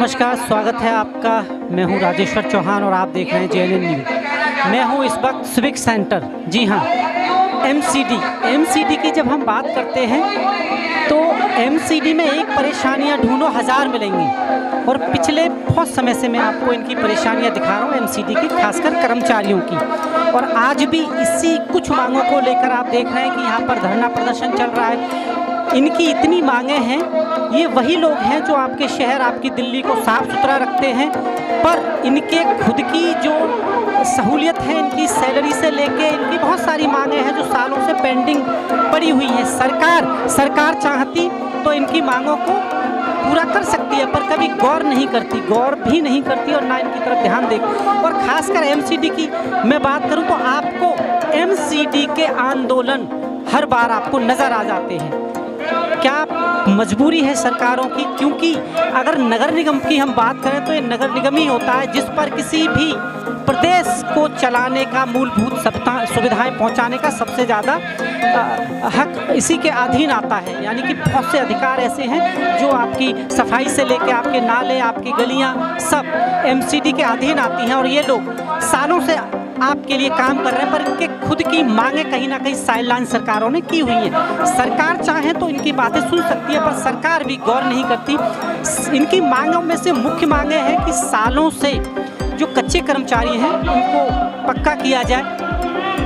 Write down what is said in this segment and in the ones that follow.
नमस्कार, स्वागत है आपका। मैं हूं राजेश्वर चौहान और आप देख रहे हैं JNN न्यूज़। मैं हूं इस वक्त सिविक सेंटर, जी हां, MCD की जब हम बात करते हैं तो MCD में एक परेशानियां ढूंढो हज़ार मिलेंगी और पिछले बहुत समय से मैं आपको इनकी परेशानियां दिखा रहा हूं MCD की, खासकर कर्मचारियों की। और आज भी इसी कुछ मांगों को लेकर आप देख रहे हैं कि यहाँ पर धरना प्रदर्शन चल रहा है। इनकी इतनी मांगें हैं, ये वही लोग हैं जो आपके शहर, आपकी दिल्ली को साफ़ सुथरा रखते हैं, पर इनके खुद की जो सहूलियत है, इनकी सैलरी से लेके इनकी बहुत सारी मांगें हैं जो सालों से पेंडिंग पड़ी हुई हैं। सरकार चाहती तो इनकी मांगों को पूरा कर सकती है, पर कभी गौर भी नहीं करती और ना इनकी तरफ ध्यान दे। और खासकर MCD की मैं बात करूं तो आपको MCD के आंदोलन हर बार आपको नज़र आ जाते हैं। क्या मजबूरी है सरकारों की? क्योंकि अगर नगर निगम की हम बात करें तो ये नगर निगम ही होता है जिस पर किसी भी प्रदेश को चलाने का, मूलभूत सुविधाएं पहुंचाने का सबसे ज़्यादा हक इसी के अधीन आता है। यानी कि बहुत से अधिकार ऐसे हैं जो आपकी सफाई से लेके आपके नाले, आपकी गलियां सब MCD के अधीन आती हैं। और ये लोग सालों से आपके लिए काम कर रहे हैं, पर इनके खुद की मांगें कहीं ना कहीं साइडलाइन सरकारों ने की हुई है। सरकार चाहे तो इनकी बातें सुन सकती है, पर सरकार भी गौर नहीं करती। इनकी मांगों में से मुख्य मांगें हैं कि सालों से जो कच्चे कर्मचारी हैं उनको पक्का किया जाए।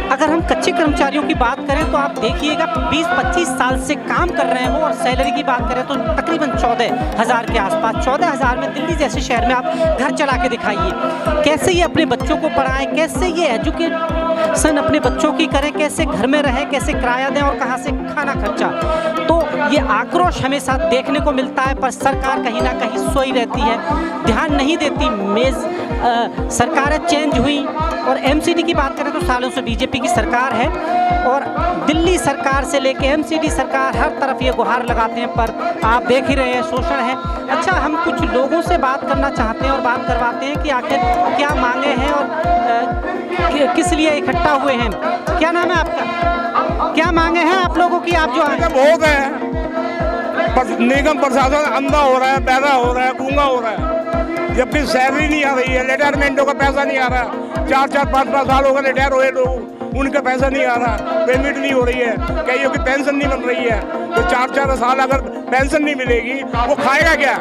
अगर हम कच्चे कर्मचारियों की बात करें तो आप देखिएगा 20-25 साल से काम कर रहे हैं वो, और सैलरी की बात करें तो तकरीबन 14,000 के आसपास। 14,000 में दिल्ली जैसे शहर में आप घर चला के दिखाइए। कैसे ये अपने बच्चों को पढ़ाएं, कैसे ये एजुकेशन अपने बच्चों की करें, कैसे घर में रहें, कैसे किराया दें और कहाँ से खाना खर्चा। तो ये आक्रोश हमेशा देखने को मिलता है, पर सरकार कहीं ना कहीं सोई रहती है, ध्यान नहीं देती। सरकारें चेंज हुई और MCD की बात करें तो सालों से BJP की सरकार है, और दिल्ली सरकार से लेके MCD सरकार हर तरफ ये गुहार लगाते हैं, पर आप देख ही रहे हैं शोषण है। अच्छा, हम कुछ लोगों से बात करना चाहते हैं और बात करवाते हैं कि आखिर क्या मांगे हैं और किस लिए इकट्ठा हुए हैं। क्या नाम है आपका? क्या मांगे हैं आप लोगों की? आप जो बहुत है, निगम प्रशासन अंधा हो रहा है, बहरा हो रहा है, गूंगा हो रहा है। जबकि सैलरी नहीं आ रही है, रिटायरमेंटों का पैसा नहीं आ रहा। 4-4, 5-5 साल हो गए रिटायर हुए लोग, उनका पैसा नहीं आ रहा, पेमेंट नहीं हो रही है, कईयों की पेंशन नहीं बन रही है। तो 4-4 साल अगर पेंशन नहीं मिलेगी वो खाएगा क्या?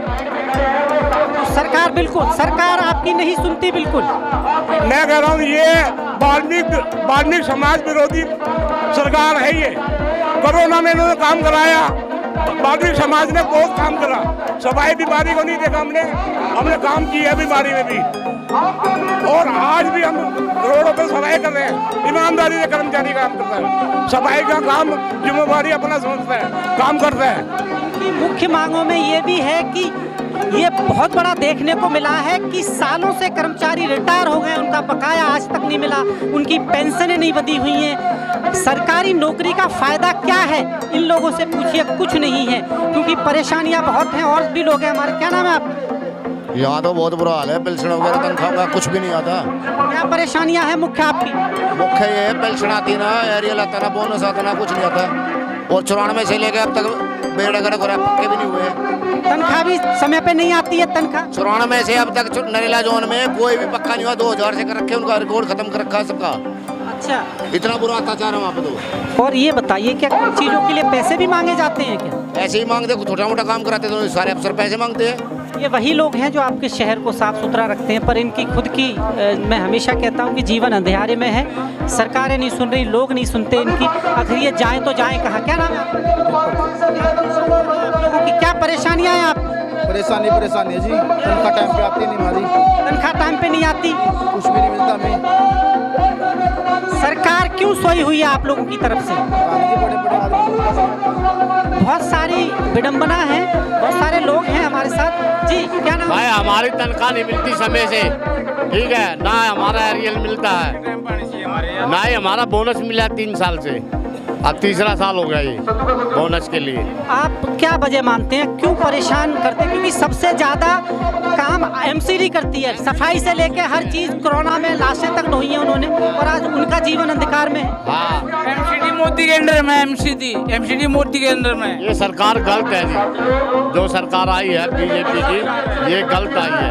सरकार आपकी नहीं सुनती। बिल्कुल मैं कह रहा हूँ ये वाल्मीकि समाज विरोधी सरकार है। ये कोरोना में इन्होंने काम कराया, वाल्मीकि समाज ने बहुत काम करा। सफाई बीमारी को नहीं देखा हमने काम किया बीमारी में भी। और आज भी हम रोडों पर सफाई कर रहे हैं, ईमानदारी से कर्मचारी काम करता है, सफाई का काम जिम्मेवारी अपना समझता है, काम करता है। मुख्य मांगों में ये भी है कि ये बहुत बड़ा देखने को मिला है कि सालों से कर्मचारी रिटायर हो गए, उनका बकाया आज तक नहीं मिला, उनकी पेंशनें नहीं बंधी हुई हैं। सरकारी नौकरी का फायदा क्या है? इन लोगों से पूछिए, कुछ नहीं है, क्योंकि परेशानियां बहुत हैं। और भी लोग हैं हमारे। क्या नाम है आपका? यहाँ तो बहुत बुरा हाल है, पेंशन वगैरह तनख्वाह का कुछ भी नहीं आता। क्या परेशानियां हैं मुख्य आपकी? मुख्य ये है, पेंशन आती ना, एरियल आता ना, बोनस आता ना, कुछ नहीं आता। और 94 से लेकर अब तक बेड़ वगैरह पक्के भी नहीं हुए। तनख्वाह भी समय पे नहीं आती है। तनख्वाह 94 से अब तक नरेला जोन में कोई भी पक्का नहीं हुआ। 2000 से कर रखे, उनका रिकॉर्ड खत्म कर रखा है सबका। अच्छा, इतना बुरा अत्याचार है वहाँ पे तो। और ये बताइए, क्या चीज़ों के लिए पैसे भी मांगे जाते हैं क्या? ऐसे ही मांगते, छोटा मोटा काम कराते तो सारे अफसर पैसे मांगते हैं। ये वही लोग हैं जो आपके शहर को साफ सुथरा रखते हैं, पर इनकी खुद की मैं हमेशा कहता हूँ कि जीवन अंधेरे में है। सरकारें नहीं सुन रही, लोग नहीं सुनते इनकी। आखिर ये जाएँ तो जाएँ कहाँ? क्या नाम है लोगों की? क्या परेशानियाँ हैं आप? परेशानी है जी, तनख्वाह टाइम पे आती नहीं हमारी। तनख्वाह टाइम पे नहीं आती, कुछ भी नहीं मिलता हमें। सरकार क्यों सोई हुई है आप लोगों की तरफ से? बड़े आदमी, बहुत सारी विडंबना है, बहुत सारे लोग हैं हमारे साथ। जी, क्या नाम? भाई हमारी तनख्वाह नहीं मिलती समय से, ठीक है ना, हमारा एरियल मिलता है ना ही हमारा बोनस मिला 3 साल से। अब तीसरा साल हो गया ये बोनस के लिए। आप क्या वजह मानते हैं, क्यों परेशान करते हैं? क्योंकि सबसे ज़्यादा काम MCD करती है, सफाई से लेके हर चीज़। कोरोना में लाशें तक ढोई हैं उन्होंने, और आज उनका जीवन अंधकार में है। हाँ, MCD मोदी के अंडर में एमसीडी मोदी के अंडर में। ये सरकार गलत है जी, जो सरकार आई है बीजेपी की, ये गलत आई है।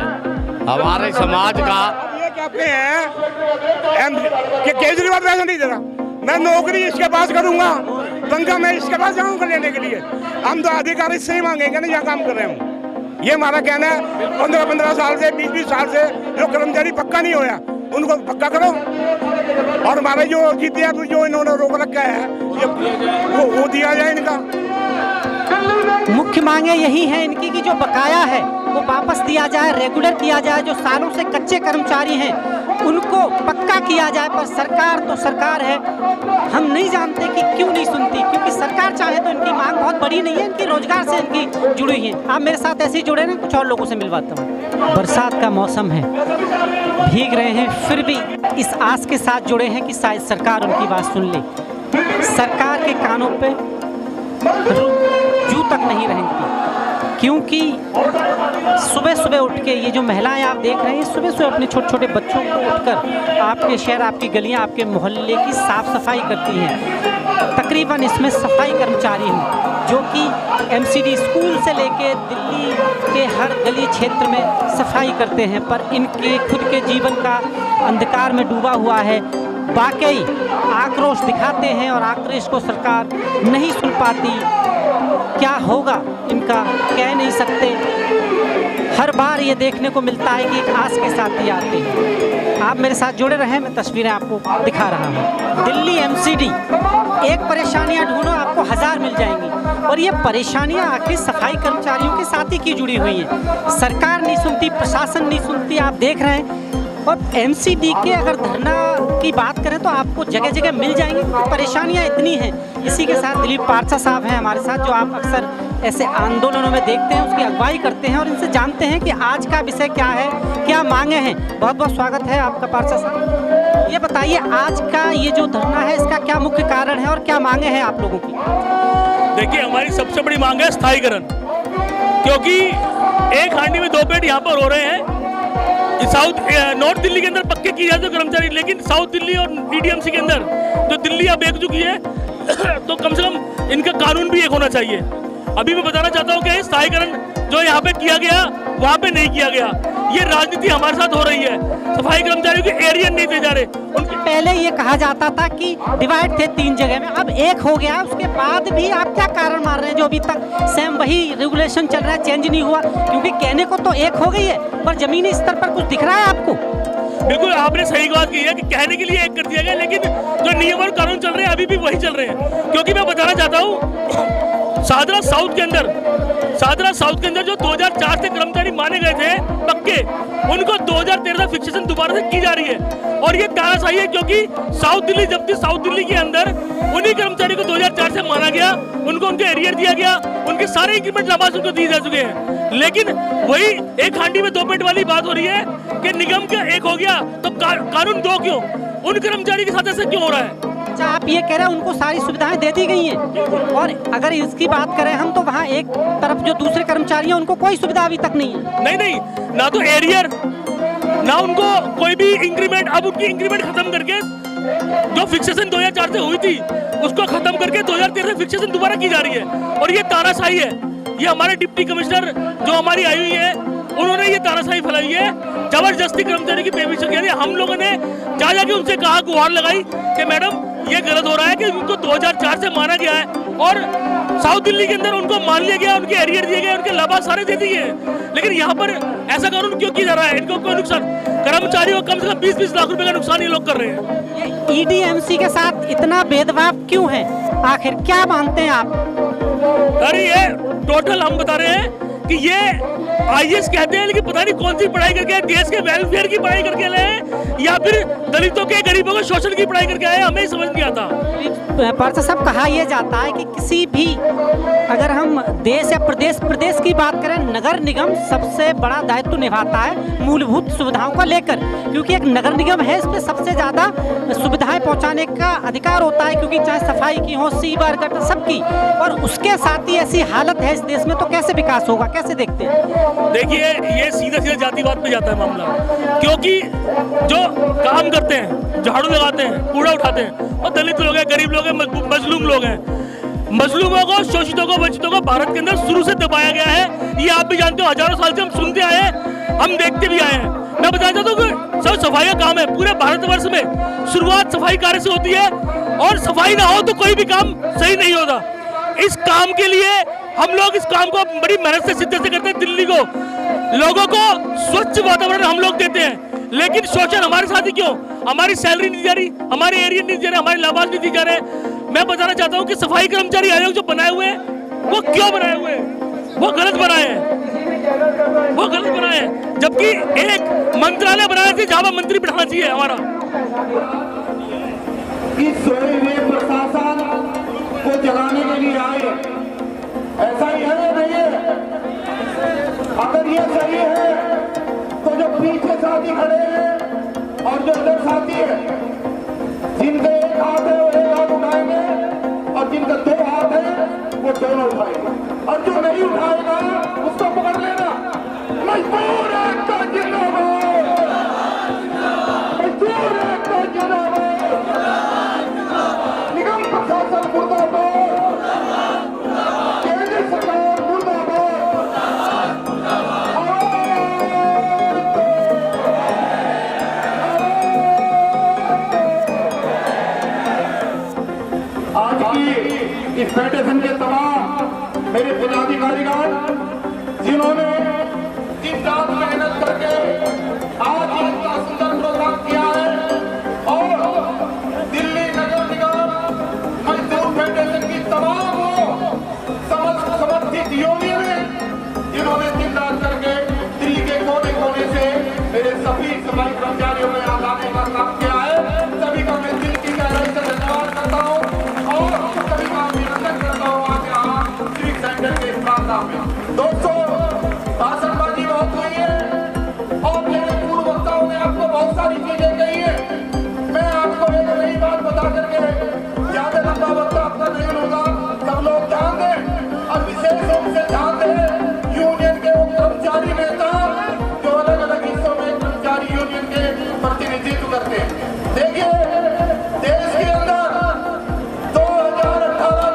हमारे समाज का ये कहते हैं कि केजरीवाल पैसा नहीं दे रहा, मैं नौकरी इसके पास करूंगा, दंगा मैं इसके पास जाऊंगा लेने के लिए। हम तो अधिकारी से ही मांगेंगे ना, यहाँ काम कर रहे हूँ। ये हमारा कहना है। 15-15 साल से 20-20 साल से जो कर्मचारी पक्का नहीं होया उनको पक्का करो, और हमारे जो जीते जो इन्होंने रोक रखा है वो दिया जाए इनका। मुख्य मांगे यही है इनकी कि जो बकाया है वो वापस दिया जाए, रेगुलर किया जाए। जो सालों से कच्चे कर्मचारी हैं उनको पक्का किया जाए। पर सरकार तो सरकार है, हम नहीं जानते कि क्यों नहीं सुनती, क्योंकि सरकार चाहे तो इनकी मांग बहुत बड़ी नहीं है, इनकी रोजगार से इनकी जुड़ी हुई है। आप मेरे साथ ऐसे ही जुड़े ना, कुछ और लोगों से मिलवाता हूँ। बरसात का मौसम है, भीग रहे हैं, फिर भी इस आस के साथ जुड़े हैं कि शायद सरकार उनकी बात सुन ले। सरकार के कानों पे जू तक नहीं रहेंगी, क्योंकि सुबह सुबह उठ के ये जो महिलाएं आप देख रहे हैं, सुबह सुबह अपने छोटे छोटे बच्चों को उठकर आपके शहर, आपकी गलियां, आपके मोहल्ले की साफ सफाई करती हैं। तकरीबन इसमें सफाई कर्मचारी हैं जो कि एमसीडी स्कूल से लेके दिल्ली के हर गली क्षेत्र में सफाई करते हैं, पर इनके खुद के जीवन का अंधकार में डूबा हुआ है। वाकई आक्रोश दिखाते हैं और आक्रोश को सरकार नहीं सुन पाती। क्या होगा इनका कह नहीं सकते। हर बार ये देखने को मिलता है कि एक आस के साथ ही आते हैं। आप मेरे साथ जुड़े रहें, मैं तस्वीरें आपको दिखा रहा हूँ। दिल्ली एमसीडी, एक परेशानियाँ ढूंढो आपको 1000 मिल जाएंगी, और ये परेशानियाँ आखिर सफाई कर्मचारियों के साथ ही की जुड़ी हुई हैं। सरकार नहीं सुनती, प्रशासन नहीं सुनती, आप देख रहे हैं। और एमसीडी के अगर धरना की बात करें तो आपको जगह जगह मिल जाएंगी, परेशानियां इतनी हैं। इसी के साथ दिलीप पारसा साहब हैं हमारे साथ, जो आप अक्सर ऐसे आंदोलनों में देखते हैं, उसकी अगुवाई करते हैं, और इनसे जानते हैं कि आज का विषय क्या है, क्या मांगे हैं। बहुत बहुत स्वागत है आपका पारसा साहब। ये बताइए, आज का ये जो धरना है इसका क्या मुख्य कारण है और क्या मांगे हैं आप लोगों की? देखिए, हमारी सबसे बड़ी मांग है स्थायीकरण, क्योंकि एक हांडी में 2 पेट यहाँ पर हो रहे हैं। नॉर्थ दिल्ली के अंदर पक्के किए जाते कर्मचारी, लेकिन साउथ दिल्ली और डीडीएमसी के अंदर जो दिल्ली अब एक चुकी है तो कम से कम इनका कानून भी एक होना चाहिए। अभी मैं बताना चाहता हूँ कि स्थायीकरण जो यहाँ पे किया गया वहाँ पे नहीं किया गया। ये राजनीति हमारे साथ हो रही है, सफाई कर्मचारियों के एरिया नहीं दे जा रहे उनके। पहले ये कहा जाता था कि डिवाइड थे 3 जगह में, अब एक हो गया। उसके बाद भी आप क्या कारण मार रहे हैं जो अभी तक सेम वही रेगुलेशन चल रहा है, चेंज नहीं हुआ? क्योंकि कहने को तो एक हो गई है, पर जमीनी स्तर पर कुछ दिख रहा है आपको? बिल्कुल, आपने सही बात की है कि कहने के लिए एक कर दिया गया, लेकिन जो नियम और कानून चल रहे हैं अभी भी वही चल रहे हैं। क्योंकि मैं बताना चाहता हूँ, सादरा साउथ के अंदर जो 2004 से कर्मचारी माने गए थे पक्के, उनको 2013 फिक्सेशन दोबारा से की जा रही है। और ये तानाशाही है, क्योंकि साउथ दिल्ली जब थी, साउथ दिल्ली के अंदर उन्हीं कर्मचारी को 2004 से माना गया, उनको उनके एरियर दिया गया, उनके सारे इंक्रीमेंट लाभांश उनको दिए जा चुके हैं। लेकिन वही एक हांडी में 2 पेट वाली बात हो रही है कि निगम का एक हो गया तो कानून 2 क्यों? उन कर्मचारी के साथ ऐसा क्यों हो रहा है? अच्छा, आप ये कह रहे हैं उनको सारी सुविधाएं दे दी गई हैं, और अगर इसकी बात करें हम तो वहाँ एक तरफ जो दूसरे कर्मचारी हैं उनको कोई सुविधा अभी तक नहीं है। नहीं, ना तो एरियर, ना उनको कोई भी इंक्रीमेंट। अब उनकी इंक्रीमेंट खत्म करके जो फिक्सेशन 2004 से हुई थी उसको खत्म करके 2013 से फिक्सेशन दोबारा की जा रही है, और ये तानाशाही है। ये हमारे डिप्टी कमिश्नर जो हमारी आई हुई है, उन्होंने ये तानाशाही फैलाई है, जबरदस्ती कर्मचारी की पेमेंट। यानी हम लोगों ने जा जाके उनसे कहा, गुहार लगाई कि मैडम ये गलत हो रहा है कि उनको 2004 से माना गया है, और साउथ दिल्ली के अंदर उनको मान लिया गया, उनके एरियर दिए गए, उनके लाभांश सारे दे दिए हैं। लेकिन यहाँ पर ऐसा कानून क्यों किया जा रहा है? इनको कोई नुकसान, कर्मचारियों को कम से कम 20-20 लाख रुपए का नुकसान ये लोग कर रहे हैं। ईडीएमसी के साथ इतना भेदभाव क्यों है? आखिर क्या मानते हैं आप? अरे ये टोटल हम बता रहे हैं कि ये आईएएस कहते हैं, लेकिन पता नहीं कौन सी पढ़ाई करके आए, देश के वेलफेयर की पढ़ाई करके आए या फिर दलितों के, गरीबों के शोषण की पढ़ाई करके आए, हमें समझ नहीं आता। पारसा साहब, कहा यह जाता है कि किसी भी, अगर हम देश या प्रदेश की बात करें, नगर निगम सबसे बड़ा दायित्व निभाता है मूलभूत सुविधाओं को लेकर, क्योंकि एक नगर निगम है, इस पर सबसे ज़्यादा सुविधाएं पहुंचाने का अधिकार होता है, क्योंकि चाहे सफाई की हो, सीवर गटर सबकी, और उसके साथ ही ऐसी हालत है इस देश में, तो कैसे विकास होगा, कैसे देखते हैं? देखिए, ये सीधा सीधा जातिवाद पे जाता है मामला, क्योंकि जो काम करते हैं, झाड़ू लगाते हैं, कूड़ा उठाते हैं, और दलित लोग हैं, गरीब लोग हैं, मजलूम लोग हैं। मजलूमों को, शोषितों को, वंचितों को भारत के अंदर शुरू से दबाया गया है। ये आप भी जानते हो, हजारों साल से हम सुनते आए हैं, हम देखते भी आए हैं। मैं बताना चाहता हूँ कि सब सफाई का काम है पूरे भारतवर्ष में। शुरुआत सफाई कार्य से होती है, और सफाई ना हो तो कोई भी काम सही नहीं होता। इस काम के लिए हम लोग इस काम को बड़ी मेहनत से शिद्दत से करते हैं। दिल्ली को, लोगों को स्वच्छ वातावरण हम लोग देते हैं, लेकिन शोषण हमारे साथ ही क्यों? हमारी सैलरी नहीं जा रही, हमारे एरिया नहीं दे रहे, हमारे लाभांश नहीं दी जा रहे। मैं बताना चाहता हूँ कि सफाई कर्मचारी आयोग जो बनाए हुए हैं, वो क्यों बनाए हुए हैं? वो गलत बनाए हैं, वो गलत बनाए हैं। जबकि एक मंत्रालय बनाया चाहिए जहाँ मंत्री बिठाना चाहिए हमारा। इस सोए हुए प्रशासन को जगाने के लिए आए, ऐसा ही है नहीं है? अगर ये सही है तो जो पीछे साथी खड़े हैं और जो इधर साथी है, जिनके एक हाथ है वो एक हाथ उठाएंगे, और जिनका दो हाथ है वो दोनों उठाएंगे, और जो नहीं उठाएगा उसको पकड़ लेना। मजबूर एकता जिंदाबाद, मजबूर एकता जिंदाबाद, निगम प्रशासन मुर्दाबाद, केंद्र सरकार मुर्दाबाद। आज की इस फेडरेशन के तमाम मेरे पदाधिकारीगण, जिन्होंने दिन रात मेहनत करके आज इतना सुंदर प्रोग्राम किया है, और दिल्ली नगर निगम मजदूर फेडरेशन की तमाम समर्थित यूनियन, जिन्होंने दिन रात करके दिल्ली के कोने कोने से मेरे सभी सफाई कर्मचारियों में आने का काम किया है। सभी का मैं दिल की गहराई से धन्यवाद करता हूँ, और सभी का अभिनंदन करता हूँ आज यहाँ सिविक सेंटर के प्रांगण में। दोस्तों, भाषणबाजी बहुत हुई है, और मेरे पूर्व वक्ताओं ने आपको बहुत सारी चीजें कही है। मैं आपको एक नई बात बता करके ज्यादा लंबा वक्त आपका नहीं होगा। सब लोग ध्यान दें, और विशेष रूप से ध्यान दें यूनियन के वो कर्मचारी नेता जो अलग अलग हिस्सों में कर्मचारी यूनियन के प्रतिनिधित्व करते हैं। देखिए, देश के अंदर 2018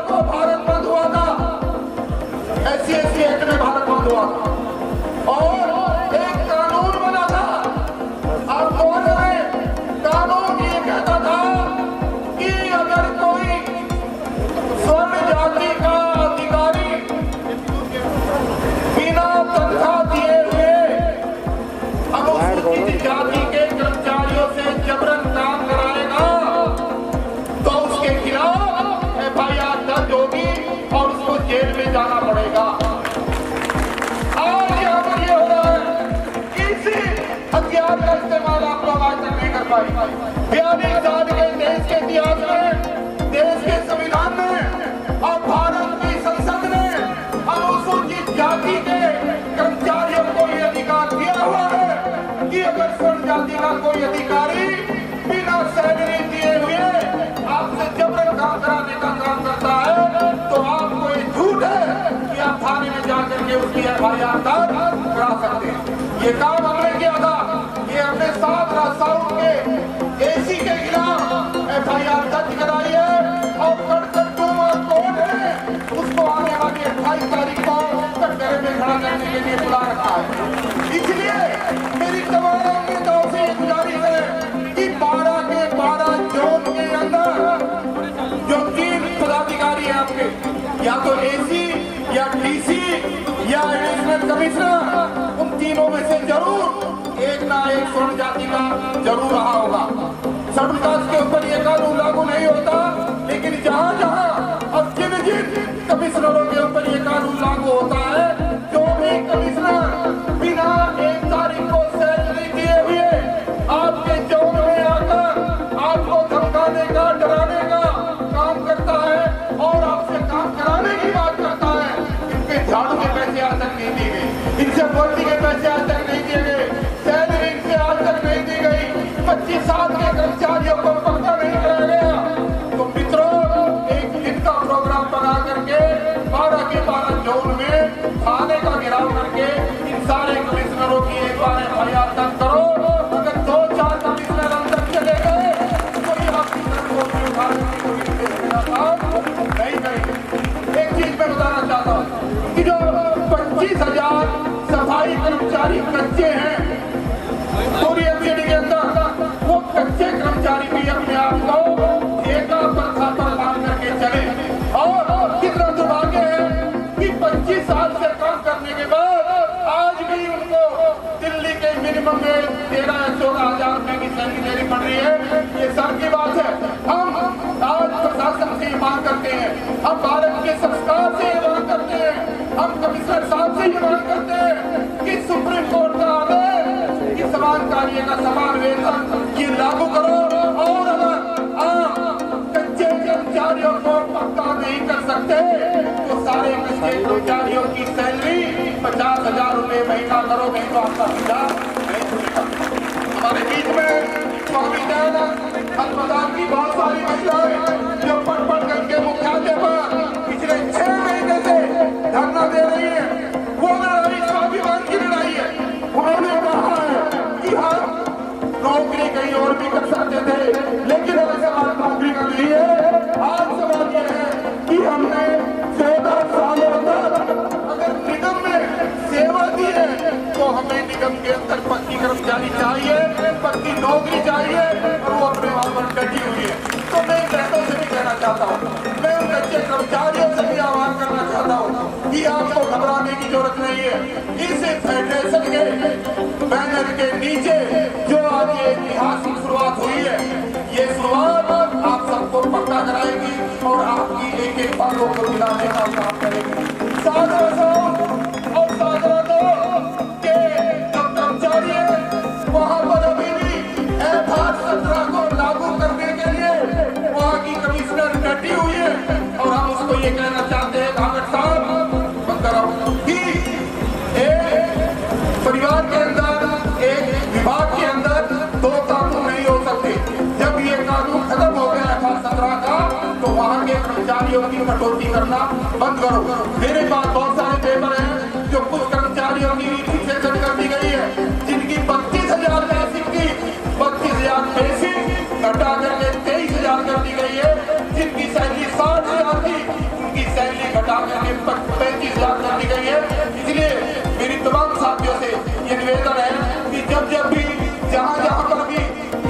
को भारत बंद हुआ था, SC एक्ट में भारत बंद हुआ था, और एक कानून बना था। आप कौन है? कानून ये कहता था कि अगर कोई स्वर्ण जाति का अधिकारी बिना तनख्वाह दिए हुए अनुसूचित जाति के कर्मचारियों से जबरन काम कराएगा, तो उसके खिलाफ FIR दर्ज होगी और उसको जेल में जाना पड़ेगा। आज यहाँ पर ये हो रहा है, इसी हथियार का इस्तेमाल आप लोग आज तक नहीं कर पाए। 42 साल के देश के इतिहास में, देश के संविधान में और भारत की संसद ने अनुसूचित जाति के कर्मचारियों को ये अधिकार दिया हुआ है कि अगर स्वर्ण जाति का कोई अधिकारी बिना सैलरी दिए हुए आपसे जबरन काम कराने का काम करता है, तो आपको ये झूठ है कि आप थाने में जाकर के उसकी FIR दर्ज करा सकते हैं। ये काम हमने किया था, ये हमने 7 राजसाउथ के AC के खिलाफ FIR दर्ज कराई है, और कड़कड़डूमा कोर्ट ने उसको आने वाली 28 तारीख को कटघरे में खड़ा करने के लिए बुला रखा है। इसलिए मेरी तमाम नेताओं से गुजारिश है कि 12 के 12 जोन के अंदर जो 3 पदाधिकारी हैं आपके, या तो AC या DC या एडिशनल कमिश्नर, उन तीनों में से जरूर एक ना एक स्वर्ण जाति का जरूर रहा होगा। शेड्यूल कास्ट के ऊपर ये कानून लागू नहीं होता, लेकिन जहाँ जहाँ और जिन जिन कमिश्नरों के ऊपर ये कानून लागू होता है, जो भी कमिश्नर बिना 1 तारीख को सैलरी दिए हुए आपके जोन में आकर आपको धमकाने का, डराने का काम करता है और आपसे काम कराने की बात करता है, इनके झाड़ू के पैसे आज तक नहीं दिए गए, इनसे वर्दी के पैसे आज तक नहीं दिए गए, सैलरी इनसे आज तक नहीं दी सैलरी देनी पड़ रही है, ये सर की बात है। हम आज प्रशासन से ये मांग करते हैं, हम भारत के संस्कार से ये मांग करते हैं, हम कमिश्नर साहब से ये मांग करते हैं कि सुप्रीम कोर्ट का आदेश कि समान कार्य का समान वेतन ये लागू करो। और अगर कच्चे कर्मचारियों को पक्का नहीं कर सकते तो सारे कच्चे कर्मचारियों की सैलरी 50,000 रुपए महीना करो, नहीं तो आपका विचार नहीं सुनेगा। हमारे बीच में स्वामी दयानंद अस्पताल की बहुत सारी महिलाएं जो पढ़ करके मुख्यालय पर पिछले 6 महीने से धरना दे रही है, वो लड़ाई स्वाभिमान की लड़ाई है। उन्होंने कहा है कि हम नौकरी कहीं और भी कर सकते थे, लेकिन हमें सवाल नौकरी का नहीं है। आज सवाल यह है कि हमने 14 सालों तक अगर निगम में सेवा दी है तो हमें निगम के अंदर पक्की कर्मचारी चाहिए, पक्की नौकरी चाहिए, और वो अपने वहां पर डटी हुई है। तो मैं बहनों से भी कहना चाहता हूँ, मैं उन कच्चे कर्मचारियों से भी आह्वान करना चाहता हूँ कि आपको घबराने की जरूरत नहीं है। इस फेडरेशन के बैनर के नीचे जो आज ये ऐतिहासिक शुरुआत हुई है, ये शुरुआत आप सबको पक्का कराएगी और आपकी एक बातों को दिलाने का काम करेगी। और साझा दो के जो कर्मचारी है वहाँ पर अभी भी F8 17 को लागू करने के लिए वहाँ की कमिश्नर डटी हुई है, और हम उसको ये कहना चाहते हैं कांग्रेस साहब कि परिवार के अंदर एक विभाग के अंदर 2 कानून नहीं हो सकते। जब ये कानून खत्म हो गया F8 17 का तो वहाँ के कर्मचारियों की कटौती करना बंद करो। मेरे पास बहुत सारे पेपर हैं जो कुछ कर्मचारियों की फिक्सेशन कर दी गई है, जिनकी 32,000 बेसिक की 32,000 बेसिक घटा करके 23,000 कर दी गई है, जिनकी सैलरी 60,000 थी उनकी सैलरी घटा करके 35,000 कर दी गई है। इसलिए मेरी तमाम साथियों से ये निवेदन है कि जब भी जहाँ पर भी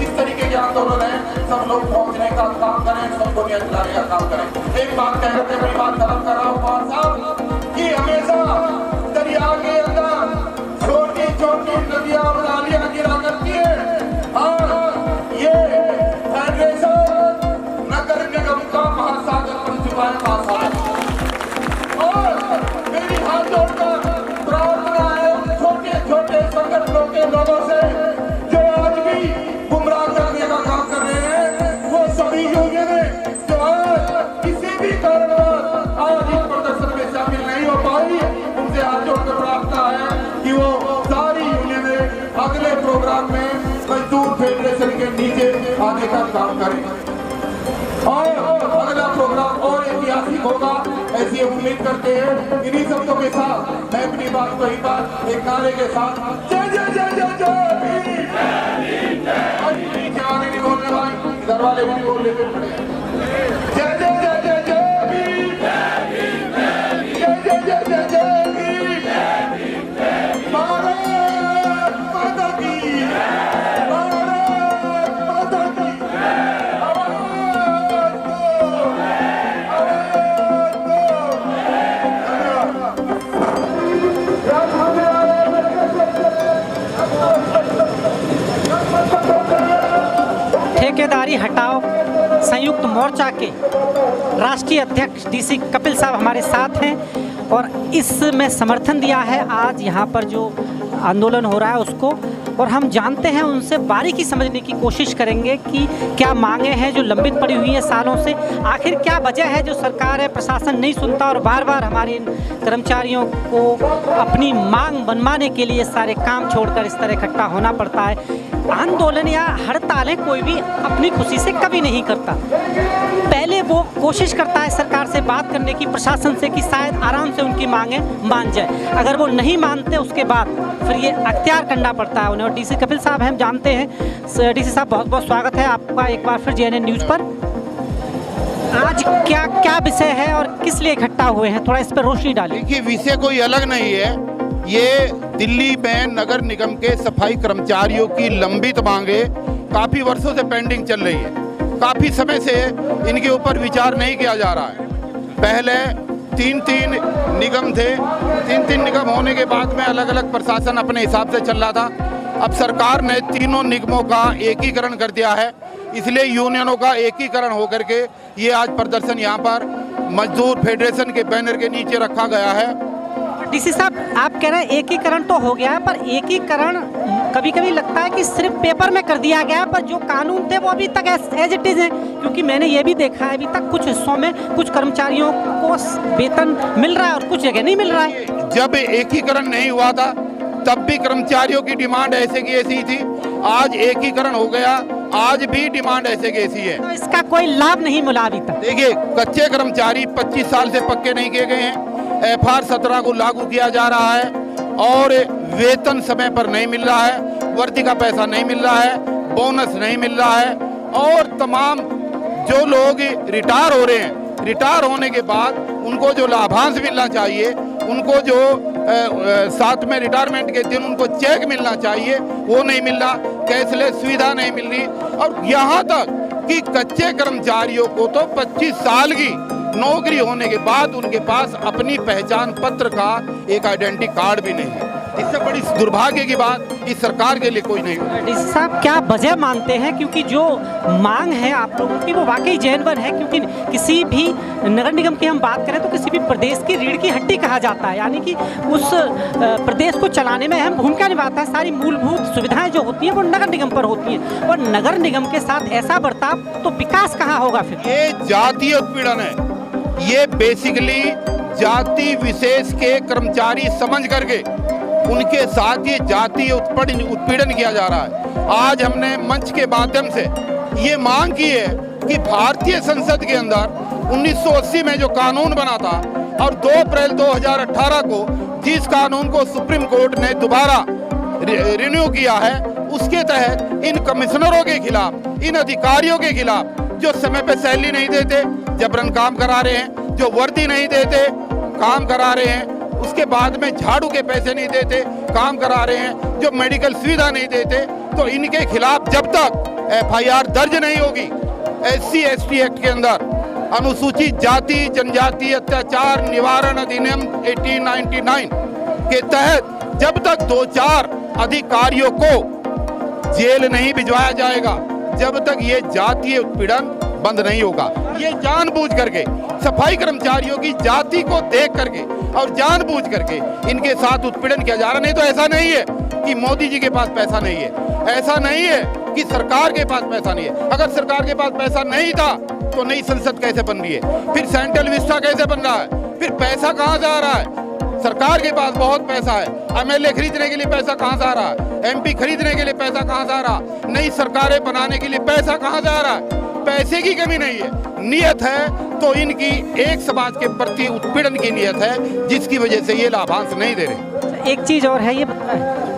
इस तरीके के आंदोलन है, सब लोग पहुँचने का काम करें, सबको न्याय दिलाने का काम करें। एक बात कह रहे थे, मेरी बात खत्म कर रहा हूँ पवार साहब, कि हमेशा दरिया के अंदर छोटी छोटी नदियां और नालियां गिरा करती है, और ये फेडरेशन नगर निगम का महासागर बन चुका है। महासागर और मेरी हाथ जोड़कर प्रार्थना है उन छोटे छोटे संगठनों के लोगों से जो आज भी गुमराह करने का काम कर रहे हैं, वो सभी यूनियनें जो किसी भी कारणवश आज इस प्रदर्शन में शामिल नहीं हो पाई, उनसे हाथ जोड़कर प्रार्थना है कि वो सारी यूनियनें अगले प्रोग्राम में मजदूर फेडरेशन के नीचे आने का काम करें, और अगला प्रोग्राम और ऐतिहासिक होगा, ऐसी उम्मीद करते हैं। इन्हीं शब्दों के साथ मैं अपनी बात को ही बात एक नारे के साथ जय जय जय जय जय भीम, नीचे वाले नहीं बोलने भाई, इधर वाले भी नहीं बोलने पड़े, जय जय जय जय जय भीम, जय जय जय जय जय भीम, भारत माता की, भारत माता की, ठेकेदारी हटाओ संयुक्त मोर्चा के राष्ट्रीय अध्यक्ष डीसी कपिल साहब हमारे साथ हैं और इसमें समर्थन दिया है आज यहाँ पर जो आंदोलन हो रहा है उसको, और हम जानते हैं उनसे बारीकी समझने की कोशिश करेंगे कि क्या मांगे हैं जो लंबित पड़ी हुई हैं सालों से, आखिर क्या वजह है जो सरकार है प्रशासन नहीं सुनता और बार बार हमारे कर्मचारियों को अपनी मांग मनवाने के लिए सारे काम छोड़कर इस तरह इकट्ठा होना पड़ता है। आंदोलन या हड़तालें कोई भी अपनी खुशी से कभी नहीं करता, पहले वो कोशिश करता है सरकार से बात करने की, प्रशासन से, कि शायद आराम से उनकी मांगें मान जाए। अगर वो नहीं मानते उसके बाद फिर ये अख्तियार करना पड़ता है उन्हें। और डीसी कपिल साहब हम जानते हैं, डीसी साहब बहुत बहुत स्वागत है आपका एक बार फिर JNN न्यूज़ पर। आज क्या क्या विषय है और किस लिए इकट्ठा हुए हैं, थोड़ा इस पर रोशनी डालिए। देखिए, विषय कोई अलग नहीं है, ये दिल्ली में नगर निगम के सफाई कर्मचारियों की लंबित मांगे काफ़ी वर्षों से पेंडिंग चल रही है। काफ़ी समय से इनके ऊपर विचार नहीं किया जा रहा है। पहले 3 निगम थे, 3 निगम होने के बाद में अलग अलग प्रशासन अपने हिसाब से चल रहा था। अब सरकार ने तीनों निगमों का एकीकरण कर दिया है, इसलिए यूनियनों का एकीकरण होकर के ये आज प्रदर्शन यहाँ पर मजदूर फेडरेशन के बैनर के नीचे रखा गया है। डीसी साहब, आप कह रहे हैं एकीकरण तो हो गया है, पर एकीकरण कभी कभी लगता है कि सिर्फ पेपर में कर दिया गया है, पर जो कानून थे वो अभी तक एज इट इज है। क्योंकि मैंने ये भी देखा है अभी तक कुछ हिस्सों में कुछ कर्मचारियों को वेतन मिल रहा है और कुछ जगह नहीं मिल रहा है। जब एकीकरण नहीं हुआ था तब भी कर्मचारियों की डिमांड ऐसे की ऐसी थी, आज एकीकरण हो गया, आज भी डिमांड ऐसे की ऐसी है। तो इसका कोई लाभ नहीं मिला अभी तक। देखिए, कच्चे कर्मचारी 25 साल से पक्के नहीं किए गए हैं, FR 17 को लागू किया जा रहा है और वेतन समय पर नहीं मिल रहा है, वर्दी का पैसा नहीं मिल रहा है, बोनस नहीं मिल रहा है और तमाम जो लोग रिटायर हो रहे हैं, रिटायर होने के बाद उनको जो लाभांश मिलना चाहिए, उनको जो साथ में रिटायरमेंट के दिन उनको चेक मिलना चाहिए, वो नहीं मिल रहा, कैशलेस सुविधा नहीं मिल रही। और यहाँ तक कि कच्चे कर्मचारियों को तो 25 साल की नौकरी होने के बाद उनके पास अपनी पहचान पत्र का एक आइडेंटिटी कार्ड भी नहीं है। इससे बड़ी दुर्भाग्य की बात इस सरकार के लिए कोई नहीं है। डीसी साहब, क्या वजह मानते हैं? क्योंकि जो मांग है आप लोगों की वो वाकई जेन्युइन है, क्योंकि किसी भी नगर निगम की हम बात करें तो किसी भी प्रदेश की रीढ़ की हड्डी कहा जाता है, यानी कि उस प्रदेश को चलाने में अहम भूमिका निभाता है। सारी मूलभूत सुविधाएं जो होती हैं वो नगर निगम पर होती हैं और नगर निगम के साथ ऐसा बर्ताव तो विकास कहाँ होगा फिर? ये जातीय उत्पीड़न है, ये बेसिकली जाति विशेष के कर्मचारी समझ करके उनके साथ ये जातीय उत्पीड़न किया जा रहा है। आज हमने मंच के माध्यम से ये मांग की है कि भारतीय संसद के अंदर 1980 में जो कानून बना था और 2 अप्रैल 2018 को जिस कानून को सुप्रीम कोर्ट ने दोबारा रिन्यू किया है, उसके तहत इन कमिश्नरों के खिलाफ, इन अधिकारियों के खिलाफ जो समय पे सैलरी नहीं देते, जबरन काम करा रहे हैं, जो वर्दी नहीं देते, काम करा रहे हैं, उसके बाद में झाड़ू के पैसे नहीं देते, काम करा रहे हैं, जो मेडिकल सुविधा नहीं देते, तो इनके खिलाफ जब तक FIR दर्ज नहीं होगी, SC/ST एक्ट के अंदर अनुसूचित जाति जनजाति अत्याचार निवारण अधिनियम 1899 के तहत जब तक 2-4 अधिकारियों को जेल नहीं भिजवाया जाएगा, जब तक ये जातीय उत्पीड़न बंद नहीं होगा। ये जानबूझ करके सफाई कर्मचारियों की जाति को देख करके और जानबूझ करके इनके साथ उत्पीड़न किया जा रहा। नहीं तो ऐसा नहीं है कि मोदी जी के पास पैसा नहीं है, ऐसा नहीं है कि सरकार के पास पैसा नहीं है। अगर सरकार के पास पैसा नहीं था तो नई संसद कैसे बन रही है, फिर सेंट्रल विस्टा कैसे बन रहा है, फिर पैसा कहाँ से आ रहा है? सरकार के पास बहुत पैसा है, MLA खरीदने के लिए पैसा कहाँ से आ रहा है, MP खरीदने के लिए पैसा कहाँ से आ रहा है, नई सरकारें बनाने के लिए पैसा कहाँ से आ रहा है? पैसे की कमी नहीं है, नियत है तो इनकी एक समाज के प्रति उत्पीड़न की नियत है, जिसकी वजह से ये लाभांश नहीं दे रहे। एक चीज़ और है, ये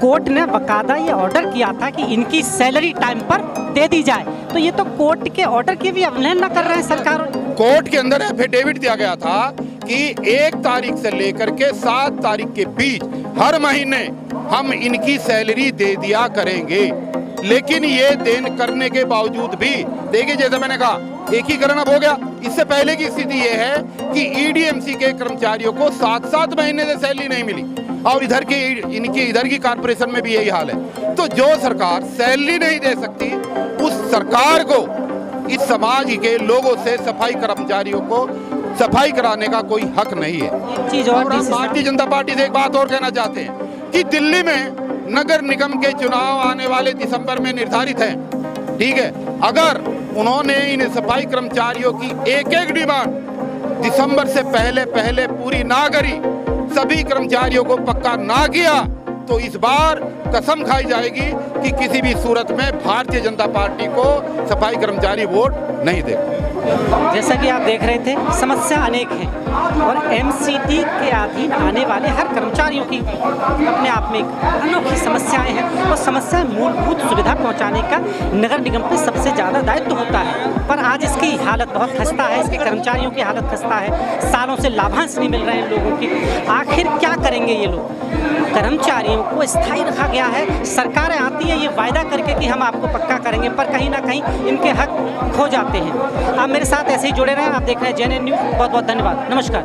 कोर्ट ने बकायदा ये ऑर्डर किया था कि इनकी सैलरी टाइम पर दे दी जाए, तो ये तो कोर्ट के ऑर्डर की भी अवहेलना कर रहे हैं सरकार। कोर्ट के अंदर एफिडेविट दिया गया था कि 1 तारीख से लेकर के 7 तारीख के बीच हर महीने हम इनकी सैलरी दे दिया करेंगे। लेकिन ये देन करने के बावजूद भी देखिए, जैसे मैंने कहा, एकीकरण अब हो गया। इससे पहले की स्थिति ये है कि EDMC के कर्मचारियों को 7-7 महीने से सैलरी नहीं मिली और इधर की कारपोरेशन में भी यही हाल है। तो जो सरकार सैलरी नहीं दे सकती, उस सरकार को इस समाज के लोगों से सफाई कर्मचारियों को सफाई कराने का कोई हक नहीं है। एक चीज़ और हम भारतीय जनता पार्टी से एक बात और कहना चाहते हैं कि दिल्ली में नगर निगम के चुनाव आने वाले दिसंबर में निर्धारित हैं, ठीक है। अगर उन्होंने इन सफाई कर्मचारियों की एक डिमांड दिसंबर से पहले पूरी ना करी, सभी कर्मचारियों को पक्का ना किया, तो इस बार कसम खाई जाएगी कि किसी भी सूरत में भारतीय जनता पार्टी को सफाई कर्मचारी वोट नहीं देगा। जैसा कि आप देख रहे थे, समस्या अनेक हैं और MCD के अधीन आने वाले हर कर्मचारियों की अपने आप में एक अनोखी समस्याएं हैं और समस्याएं मूलभूत सुविधा पहुंचाने का नगर निगम पे सबसे ज़्यादा दायित्व होता है। पर आज इसकी हालत बहुत खस्ता है, इसके कर्मचारियों की हालत खस्ता है, सालों से लाभांश नहीं मिल रहे हैं लोगों की। आखिर क्या करेंगे ये लोग? कर्मचारियों को स्थायी रखा गया है, सरकारें आती है ये वायदा करके कि हम आपको पक्का करेंगे, पर कहीं ना कहीं इनके हक खो जाते हैं। आप मेरे साथ ऐसे ही जुड़े रहें। आप देख रहे हैं JNN न्यूज़। बहुत बहुत धन्यवाद, नमस्कार।